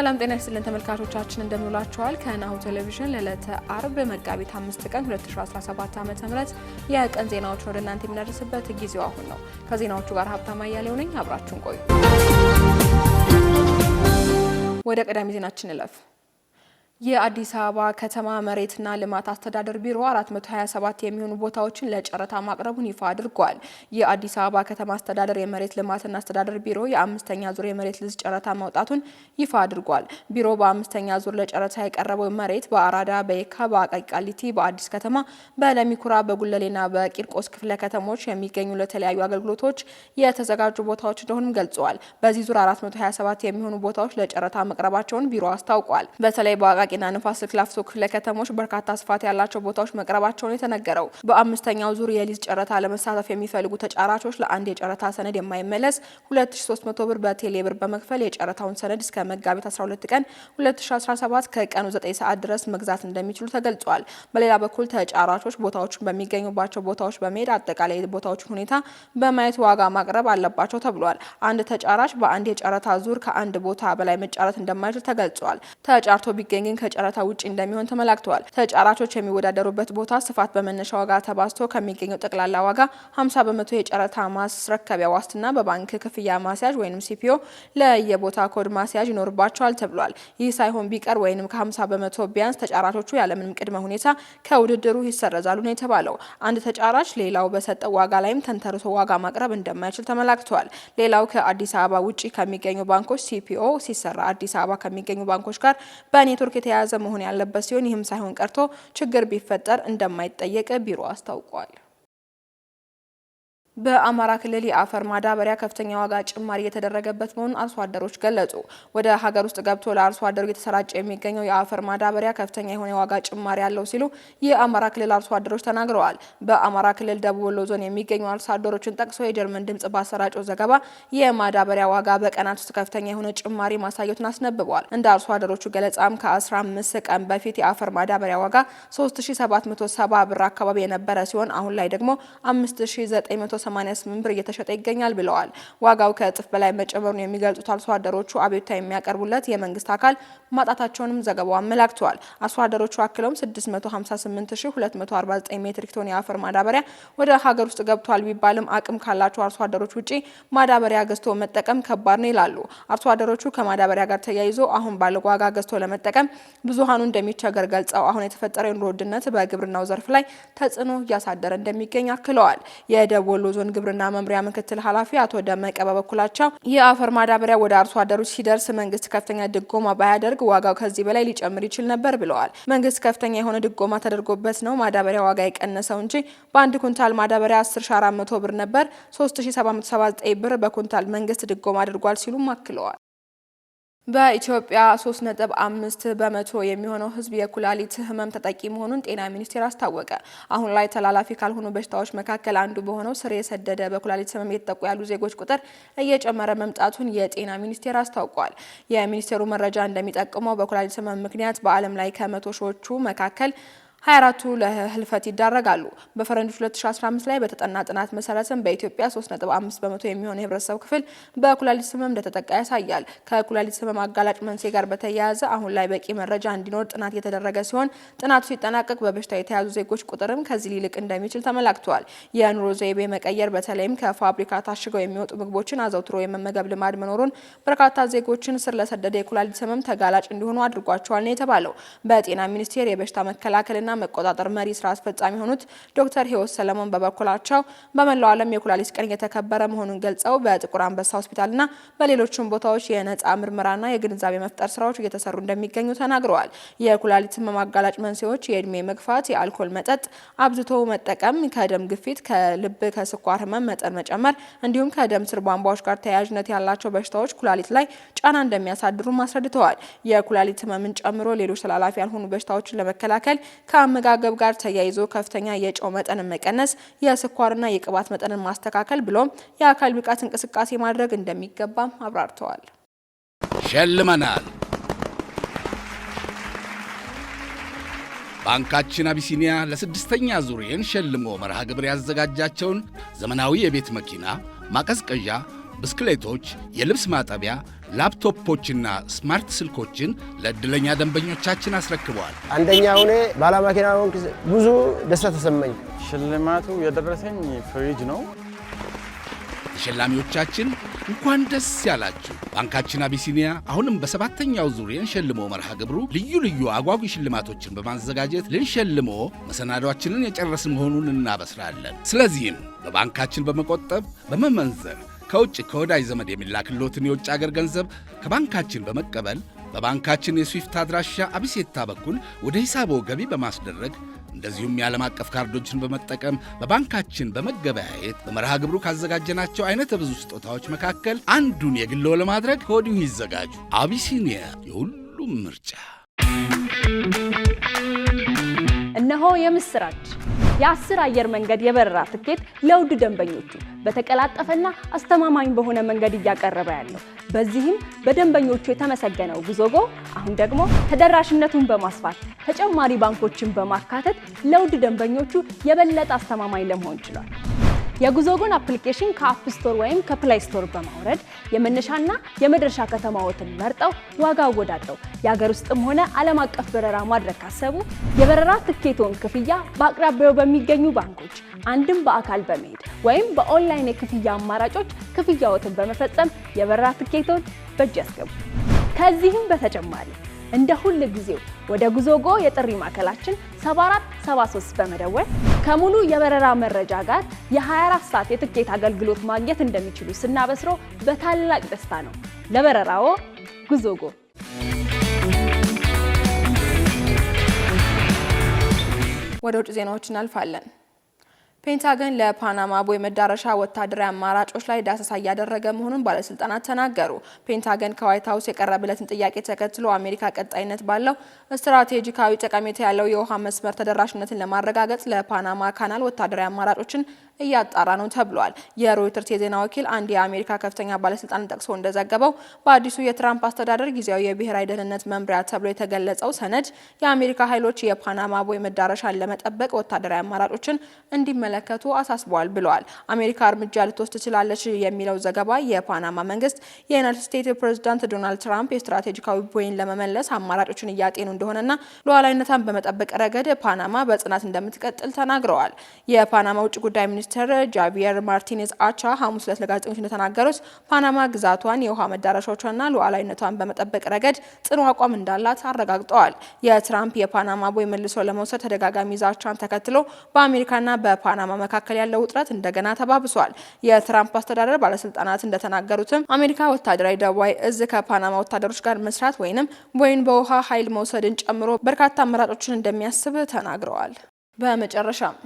ሰላም ጤና ይስጥልን ተመልካቾቻችን እንደምንላችኋል ከናሁ ቴሌቪዥን ለዕለተ አርብ መጋቢት 5 ቀን 2017 ዓ.ም የቀን ዜናዎች ወደ እናንተ የምናደርስበት ጊዜው አሁን ነው። ከዜናዎቹ ጋር ሀብታማ ያሌው ነኝ። አብራችሁን ቆዩ። ወደ ቀዳሚ ዜናችን እንለፍ። የአዲስ አበባ ከተማ መሬትና ልማት አስተዳደር ቢሮ 427 የሚሆኑ ቦታዎችን ለጨረታ ማቅረቡን ይፋ አድርጓል። የአዲስ አበባ ከተማ አስተዳደር የመሬት ልማትና አስተዳደር ቢሮ የአምስተኛ ዙር የመሬት ሊዝ ጨረታ ማውጣቱን ይፋ አድርጓል። ቢሮ በአምስተኛ ዙር ለጨረታ የቀረበው መሬት በአራዳ፣ በየካ፣ በአቃቂ ቃሊቲ፣ በአዲስ ከተማ፣ በለሚኩራ፣ በጉለሌና በቂርቆስ ክፍለ ከተሞች የሚገኙ ለተለያዩ አገልግሎቶች የተዘጋጁ ቦታዎች እንደሆኑም ገልጸዋል። በዚህ ዙር 427 የሚሆኑ ቦታዎች ለጨረታ መቅረባቸውን ቢሮ አስታውቋል። በተለይ ና ንፋስ ስልክ ላፍቶ ክፍለ ከተሞች በርካታ ስፋት ያላቸው ቦታዎች መቅረባቸውን የተነገረው በአምስተኛው ዙር የሊዝ ጨረታ ለመሳተፍ የሚፈልጉ ተጫራቾች ለአንድ የጨረታ ሰነድ የማይመለስ 2300 ብር በቴሌ ብር በመክፈል የጨረታውን ሰነድ እስከ መጋቢት 12 ቀን 2017 ከቀኑ 9 ሰዓት ድረስ መግዛት እንደሚችሉ ተገልጿል። በሌላ በኩል ተጫራቾች ቦታዎችን በሚገኙባቸው ቦታዎች በመሄድ አጠቃላይ የቦታዎችን ሁኔታ በማየት ዋጋ ማቅረብ አለባቸው ተብሏል። አንድ ተጫራች በአንድ የጨረታ ዙር ከአንድ ቦታ በላይ መጫረት እንደማይችል ተገልጿል። ተጫርቶ ቢገኝ ከጨረታ ውጪ እንደሚሆን ተመላክቷል። ተጫራቾች የሚወዳደሩበት ቦታ ስፋት በመነሻ ዋጋ ተባዝቶ ከሚገኘው ጠቅላላ ዋጋ 50% የጨረታ ማስረከቢያ ዋስትና በባንክ ክፍያ ማስያዥ ወይንም ሲፒኦ ለየቦታ ኮድ ማስያዥ ይኖርባቸዋል ተብሏል። ይህ ሳይሆን ቢቀር ወይንም ከ50% ቢያንስ ተጫራቾቹ ያለምንም ቅድመ ሁኔታ ከውድድሩ ይሰረዛሉ ነው የተባለው። አንድ ተጫራች ሌላው በሰጠው ዋጋ ላይም ተንተርሶ ዋጋ ማቅረብ እንደማይችል ተመላክቷል። ሌላው ከአዲስ አበባ ውጪ ከሚገኙ ባንኮች ሲፒኦ ሲሰራ አዲስ አበባ ከሚገኙ ባንኮች ጋር በኔትወርክ የተያዘ መሆን ያለበት ሲሆን ይህም ሳይሆን ቀርቶ ችግር ቢፈጠር እንደማይጠየቅ ቢሮ አስታውቋል። በአማራ ክልል የአፈር ማዳበሪያ ከፍተኛ ዋጋ ጭማሪ የተደረገበት መሆኑን አርሶ አደሮች ገለጹ። ወደ ሀገር ውስጥ ገብቶ ለአርሶ አደሩ የተሰራጨ የሚገኘው የአፈር ማዳበሪያ ከፍተኛ የሆነ ዋጋ ጭማሪ ያለው ሲሉ የአማራ ክልል አርሶ አደሮች ተናግረዋል። በአማራ ክልል ደቡብ ወሎ ዞን የሚገኙ አርሶ አደሮችን ጠቅሶ የጀርመን ድምጽ ባሰራጨው ዘገባ የማዳበሪያ ዋጋ በቀናት ውስጥ ከፍተኛ የሆነ ጭማሪ ማሳየቱን አስነብበዋል። እንደ አርሶ አደሮቹ ገለጻም ከ15 ቀን በፊት የአፈር ማዳበሪያ ዋጋ 3770 ብር አካባቢ የነበረ ሲሆን አሁን ላይ ደግሞ 5988 ብር እየተሸጠ ይገኛል ብለዋል። ዋጋው ከእጥፍ በላይ መጨመሩን የሚገልጹት አርሶ አደሮቹ አቤቱታ የሚያቀርቡለት የመንግስት አካል ማጣታቸውንም ዘገባው አመላክቷል። አርሶ አደሮቹ አክለውም 658249 ሜትሪክ ቶን የአፈር ማዳበሪያ ወደ ሀገር ውስጥ ገብቷል ቢባልም አቅም ካላቸው አርሶ አደሮች ውጪ ማዳበሪያ ገዝቶ መጠቀም ከባድ ነው ይላሉ። አርሶ አደሮቹ ከማዳበሪያ ጋር ተያይዞ አሁን ባለው ዋጋ ገዝቶ ለመጠቀም ብዙሃኑ እንደሚቸገር ገልጸው አሁን የተፈጠረው የኑሮ ውድነት በግብርናው ዘርፍ ላይ ተጽዕኖ እያሳደረ እንደሚገኝ አክለዋል። የደቡብ ወሎ ዞን ግብርና መምሪያ ምክትል ኃላፊ አቶ ደመቀ በበኩላቸው የአፈር ማዳበሪያ ወደ አርሶ አደሮች ሲደርስ መንግስት ከፍተኛ ድጎማ ባያደርግ ዋጋው ከዚህ በላይ ሊጨምር ይችል ነበር ብለዋል። መንግስት ከፍተኛ የሆነ ድጎማ ተደርጎበት ነው ማዳበሪያ ዋጋ የቀነሰው እንጂ በአንድ ኩንታል ማዳበሪያ 10400 ብር ነበር 3779 ብር በኩንታል መንግስት ድጎማ አድርጓል ሲሉም አክለዋል። በኢትዮጵያ 3.5% የሚሆነው ህዝብ የኩላሊት ህመም ተጠቂ መሆኑን ጤና ሚኒስቴር አስታወቀ። አሁን ላይ ተላላፊ ካልሆኑ በሽታዎች መካከል አንዱ በሆነው ስር የሰደደ በኩላሊት ህመም የተጠቁ ያሉ ዜጎች ቁጥር እየጨመረ መምጣቱን የጤና ሚኒስቴር አስታውቋል። የሚኒስቴሩ መረጃ እንደሚጠቁመው በኩላሊት ህመም ምክንያት በዓለም ላይ ከ100 ሺዎቹ መካከል 24ቱ ለህልፈት ይዳረጋሉ። በፈረንጆች 2015 ላይ በተጠና ጥናት መሰረትም በኢትዮጵያ 3.5% የሚሆነው የህብረተሰብ ክፍል በኩላሊት ህመም እንደተጠቃ ያሳያል። ከኩላሊት ህመም አጋላጭ መንስኤ ጋር በተያያዘ አሁን ላይ በቂ መረጃ እንዲኖር ጥናት የተደረገ ሲሆን ጥናቱ ሲጠናቀቅ በበሽታው የተያዙ ዜጎች ቁጥርም ከዚህ ሊልቅ እንደሚችል ተመላክቷል። የኑሮ ዘይቤ መቀየር በተለይም ከፋብሪካ ታሽገው የሚወጡ ምግቦችን አዘውትሮ የመመገብ ልማድ መኖሩን በርካታ ዜጎችን ስር ለሰደደ የኩላሊት ህመም ተጋላጭ እንዲሆኑ አድርጓቸዋል ነው የተባለው። በጤና ሚኒስቴር የበሽታ መከላከልና መቆጣጠር መሪ ስራ አስፈጻሚ የሆኑት ዶክተር ህይወት ሰለሞን በበኩላቸው በመላው ዓለም የኩላሊት ቀን የተከበረ መሆኑን ገልጸው በጥቁር አንበሳ ሆስፒታልና በሌሎችም ቦታዎች የነጻ ምርመራና የግንዛቤ መፍጠር ስራዎች እየተሰሩ እንደሚገኙ ተናግረዋል። የኩላሊት ህመም አጋላጭ መንስኤዎች የእድሜ መግፋት፣ የአልኮል መጠጥ አብዝቶ መጠቀም፣ ከደም ግፊት፣ ከልብ ከስኳር ህመም መጠን መጨመር እንዲሁም ከደም ስር ቧንቧዎች ጋር ተያያዥነት ያላቸው በሽታዎች ኩላሊት ላይ ጫና እንደሚያሳድሩ አስረድተዋል። የኩላሊት ህመምን ጨምሮ ሌሎች ተላላፊ ያልሆኑ በሽታዎችን ለመከላከል ከአመጋገብ ጋር ተያይዞ ከፍተኛ የጨው መጠንን መቀነስ፣ የስኳርና የቅባት መጠንን ማስተካከል ብሎም የአካል ብቃት እንቅስቃሴ ማድረግ እንደሚገባም አብራርተዋል። ሸልመናል። ባንካችን አቢሲኒያ ለስድስተኛ ዙር የሸልሞ መርሃ ግብር ያዘጋጃቸውን ዘመናዊ የቤት መኪና፣ ማቀዝቀዣ፣ ብስክሌቶች፣ የልብስ ማጠቢያ፣ ላፕቶፖችና ስማርት ስልኮችን ለእድለኛ ደንበኞቻችን አስረክበዋል። አንደኛ ሆነ ባለመኪና ሆንክ ብዙ ደስታ ተሰማኝ። ሽልማቱ የደረሰኝ ፍሪጅ ነው። ተሸላሚዎቻችን እንኳን ደስ ያላችሁ። ባንካችን አቢሲኒያ አሁንም በሰባተኛው ዙር የሸልሞ መርሃ ግብሩ ልዩ አጓጊ ሽልማቶችን በማዘጋጀት ልንሸልሞ መሰናዷችንን የጨረስን መሆኑን እናበስራለን። ስለዚህም በባንካችን በመቆጠብ በመመንዘር ከውጭ ከወዳጅ ዘመድ የሚላክሎትን የውጭ አገር ገንዘብ ከባንካችን በመቀበል በባንካችን የስዊፍት አድራሻ አቢሴታ በኩል ወደ ሂሳቦ ገቢ በማስደረግ እንደዚሁም የዓለም አቀፍ ካርዶችን በመጠቀም በባንካችን በመገበያየት በመርሃ ግብሩ ካዘጋጀናቸው አይነት ብዙ ስጦታዎች መካከል አንዱን የግሎ ለማድረግ ከወዲሁ ይዘጋጁ። አቢሲኒያ የሁሉም ምርጫ። እነሆ የምስራች! የ10 አየር መንገድ የበረራ ትኬት ለውድ ደንበኞቹ በተቀላጠፈና አስተማማኝ በሆነ መንገድ እያቀረበ ያለው። በዚህም በደንበኞቹ የተመሰገነው ጉዞጎ አሁን ደግሞ ተደራሽነቱን በማስፋት ተጨማሪ ባንኮችን በማካተት ለውድ ደንበኞቹ የበለጠ አስተማማኝ ለመሆን ችሏል። የጉዞጎን አፕሊኬሽን ከአፕ ስቶር ወይም ከፕላይ ስቶር በማውረድ የመነሻና የመድረሻ ከተማዎትን መርጠው ዋጋ አወዳድረው የሀገር ውስጥም ሆነ ዓለም አቀፍ በረራ ማድረግ ካሰቡ የበረራ ትኬቶን ክፍያ በአቅራቢያው በሚገኙ ባንኮች አንድም በአካል በመሄድ ወይም በኦንላይን የክፍያ አማራጮች ክፍያዎትን በመፈጸም የበረራ ትኬቶን በእጅ ያስገቡ። ከዚህም በተጨማሪ እንደ ሁል ጊዜው ወደ ጉዞጎ የጥሪ ማዕከላችን 7473 በመደወል ከሙሉ የበረራ መረጃ ጋር የ24 ሰዓት የትኬት አገልግሎት ማግኘት እንደሚችሉ ስናበስሮ በታላቅ ደስታ ነው። ለበረራዎ ጉዞጎ። ወደ ውጭ ዜናዎች እናልፋለን። ፔንታገን ለፓናማ ቦይ መዳረሻ ወታደራዊ አማራጮች ላይ ዳሰሳ እያደረገ መሆኑን ባለስልጣናት ተናገሩ። ፔንታገን ከዋይት ሀውስ የቀረበለትን ጥያቄ ተከትሎ አሜሪካ ቀጣይነት ባለው ስትራቴጂካዊ ጠቀሜታ ያለው የውሃ መስመር ተደራሽነትን ለማረጋገጥ ለፓናማ ካናል ወታደራዊ አማራጮችን እያጣራ ነው ተብሏል። የሮይተርስ የዜና ወኪል አንድ የአሜሪካ ከፍተኛ ባለስልጣን ጠቅሶ እንደዘገበው በአዲሱ የትራምፕ አስተዳደር ጊዜያዊ የብሔራዊ ደህንነት መምሪያ ተብሎ የተገለጸው ሰነድ የአሜሪካ ኃይሎች የፓናማ ቦይ መዳረሻን ለመጠበቅ ወታደራዊ አማራጮችን እንዲመለከቱ አሳስበዋል ብለዋል። አሜሪካ እርምጃ ልትወስድ ትችላለች የሚለው ዘገባ የፓናማ መንግስት የዩናይትድ ስቴትስ ፕሬዝዳንት ዶናልድ ትራምፕ የስትራቴጂካዊ ቦይን ለመመለስ አማራጮችን እያጤኑ እንደሆነና ሉዓላዊነቷን በመጠበቅ ረገድ ፓናማ በጽናት እንደምትቀጥል ተናግረዋል። የፓናማ ውጭ ጉዳይ ሚኒስትር ጃቪየር ማርቲኔዝ አቻ ሐሙስ ዕለት ለጋዜጠኞች እንደተናገሩት ፓናማ ግዛቷን የውሃ መዳረሻዎቿንና ሉዓላዊነቷን በመጠበቅ ረገድ ጽኑ አቋም እንዳላት አረጋግጠዋል። የትራምፕ የፓናማ ቦይ መልሶ ለመውሰድ ተደጋጋሚ ዛቻን ተከትሎ በአሜሪካና በፓናማ መካከል ያለው ውጥረት እንደገና ተባብሷል። የትራምፕ አስተዳደር ባለስልጣናት እንደተናገሩትም አሜሪካ ወታደራዊ ደቡባዊ እዝ ከፓናማ ወታደሮች ጋር መስራት ወይንም ቦይን በውሃ ኃይል መውሰድን ጨምሮ በርካታ አማራጮችን እንደሚያስብ ተናግረዋል። በመጨረሻም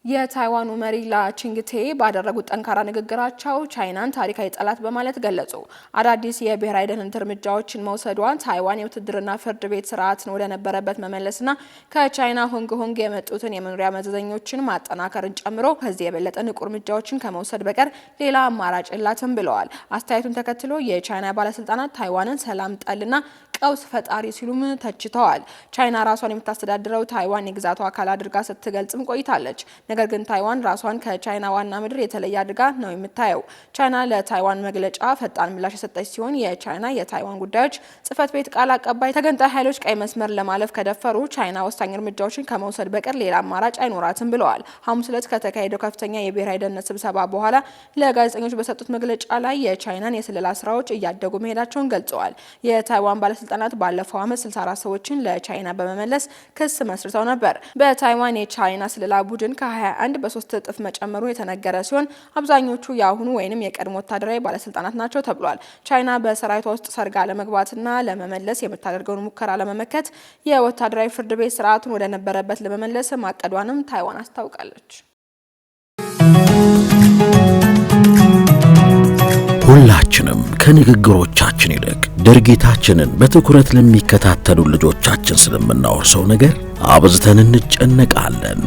የታይዋኑ መሪ ላቺንግቴ ባደረጉት ጠንካራ ንግግራቸው ቻይናን ታሪካዊ ጠላት በማለት ገለጹ። አዳዲስ የብሔራዊ ደህንነት እርምጃዎችን መውሰዷን ታይዋን የውትድርና ፍርድ ቤት ስርዓትን ወደ ነበረበት መመለስና ከቻይና ሆንግ ኮንግ የመጡትን የመኖሪያ መዘዘኞችን ማጠናከርን ጨምሮ ከዚህ የበለጠ ንቁ እርምጃዎችን ከመውሰድ በቀር ሌላ አማራጭ የላትም ብለዋል። አስተያየቱን ተከትሎ የቻይና ባለስልጣናት ታይዋንን ሰላም ጠልና ቀውስ ፈጣሪ ሲሉም ተችተዋል። ቻይና ራሷን የምታስተዳድረው ታይዋን የግዛቷ አካል አድርጋ ስትገልጽም ቆይታለች። ነገር ግን ታይዋን ራሷን ከቻይና ዋና ምድር የተለየ አድርጋ ነው የምታየው። ቻይና ለታይዋን መግለጫ ፈጣን ምላሽ የሰጠች ሲሆን የቻይና የታይዋን ጉዳዮች ጽህፈት ቤት ቃል አቀባይ ተገንጣይ ኃይሎች ቀይ መስመር ለማለፍ ከደፈሩ ቻይና ወሳኝ እርምጃዎችን ከመውሰድ በቀር ሌላ አማራጭ አይኖራትም ብለዋል። ሐሙስ ዕለት ከተካሄደው ከፍተኛ የብሔራዊ ደህንነት ስብሰባ በኋላ ለጋዜጠኞች በሰጡት መግለጫ ላይ የቻይናን የስለላ ስራዎች እያደጉ መሄዳቸውን ገልጸዋል። የታይዋን ባለስልጣናት ባለፈው ዓመት 64 ሰዎችን ለቻይና በመመለስ ክስ መስርተው ነበር። በታይዋን የቻይና ስለላ ቡድን ከ21 በ3 እጥፍ መጨመሩ የተነገረ ሲሆን አብዛኞቹ የአሁኑ ወይንም የቀድሞ ወታደራዊ ባለስልጣናት ናቸው ተብሏል። ቻይና በሰራዊቷ ውስጥ ሰርጋ ለመግባትና ለመመለስ የምታደርገውን ሙከራ ለመመከት የወታደራዊ ፍርድ ቤት ስርዓቱን ወደ ነበረበት ለመመለስ ማቀዷንም ታይዋን አስታውቃለች። ሁላችንም ከንግግሮቻችን ይልቅ ድርጊታችንን በትኩረት ለሚከታተሉ ልጆቻችን ስለምናወርሰው ነገር አብዝተን እንጨነቃለን።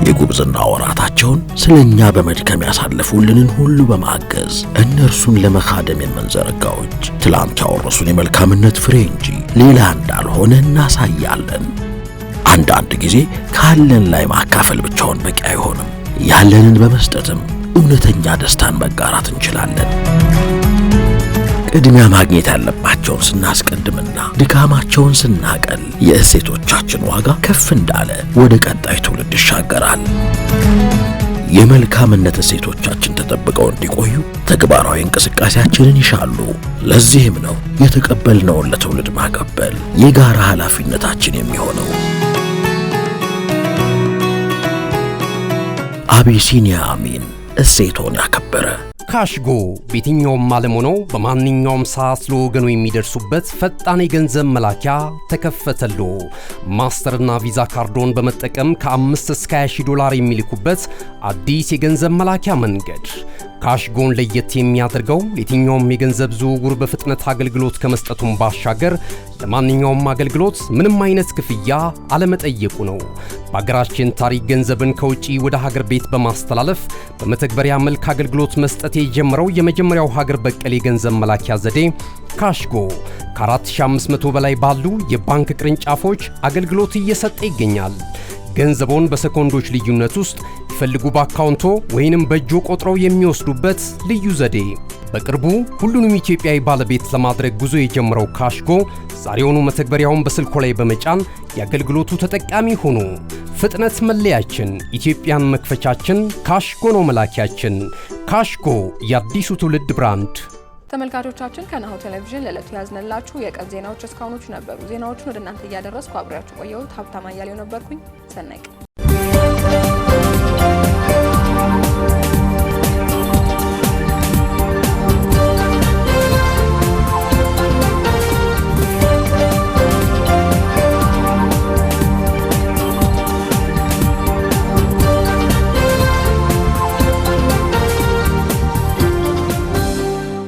የጉብዝና ወራታቸውን ስለኛ በመድከም ያሳለፉልንን ሁሉ በማገዝ እነርሱን ለመካደም የምንዘረጋው እጅ ትላንት ያወረሱን የመልካምነት ፍሬ እንጂ ሌላ እንዳልሆነ እናሳያለን። አንዳንድ ጊዜ ካለን ላይ ማካፈል ብቻውን በቂ አይሆንም። ያለንን በመስጠትም እውነተኛ ደስታን መጋራት እንችላለን። ቅድሚያ ማግኘት ያለባቸውን ስናስቀድምና ድካማቸውን ስናቀል የእሴቶቻችን ዋጋ ከፍ እንዳለ ወደ ቀጣይ ትውልድ ይሻገራል። የመልካምነት እሴቶቻችን ተጠብቀው እንዲቆዩ ተግባራዊ እንቅስቃሴያችንን ይሻሉ። ለዚህም ነው የተቀበልነውን ለትውልድ ማቀበል የጋራ ኃላፊነታችን የሚሆነው። አቢሲኒያ አሚን፣ እሴቶን ያከበረ። ካሽጎ በየትኛውም ዓለም ሆነው በማንኛውም ሰዓት ለወገኑ የሚደርሱበት ፈጣን የገንዘብ መላኪያ ተከፈተሎ። ማስተርና ቪዛ ካርዶን በመጠቀም ከ5 እስከ 20 ዶላር የሚልኩበት አዲስ የገንዘብ መላኪያ መንገድ። ካሽጎን ለየት የሚያደርገው የትኛውም የገንዘብ ዝውውር በፍጥነት አገልግሎት ከመስጠቱም ባሻገር ለማንኛውም አገልግሎት ምንም አይነት ክፍያ አለመጠየቁ ነው። በአገራችን ታሪክ ገንዘብን ከውጪ ወደ ሀገር ቤት በማስተላለፍ በመተግበሪያ መልክ አገልግሎት መስጠት የጀመረው የመጀመሪያው ሀገር በቀል የገንዘብ መላኪያ ዘዴ ካሽጎ ከ4500 በላይ ባሉ የባንክ ቅርንጫፎች አገልግሎት እየሰጠ ይገኛል። ገንዘቦን በሰኮንዶች ልዩነት ውስጥ ይፈልጉ በአካውንቶ ወይንም በእጆ ቆጥረው የሚወስዱበት ልዩ ዘዴ። በቅርቡ ሁሉንም ኢትዮጵያዊ ባለቤት ለማድረግ ጉዞ የጀመረው ካሽጎ ዛሬውኑ መተግበሪያውን በስልኮ ላይ በመጫን የአገልግሎቱ ተጠቃሚ ሆኑ። ፍጥነት መለያችን፣ ኢትዮጵያን መክፈቻችን፣ ካሽጎ ነው መላኪያችን። ካሽጎ የአዲሱ ትውልድ ብራንድ። ተመልካቾቻችን ከናሁ ቴሌቪዥን ለዕለቱ ያዝነላችሁ የቀን ዜናዎች እስካሁኖቹ ነበሩ። ዜናዎቹን ወደ እናንተ እያደረስኩ አብሬያችሁ ቆየሁት። ሀብታማ እያሌው ነበርኩኝ። ሰናይ ቀን።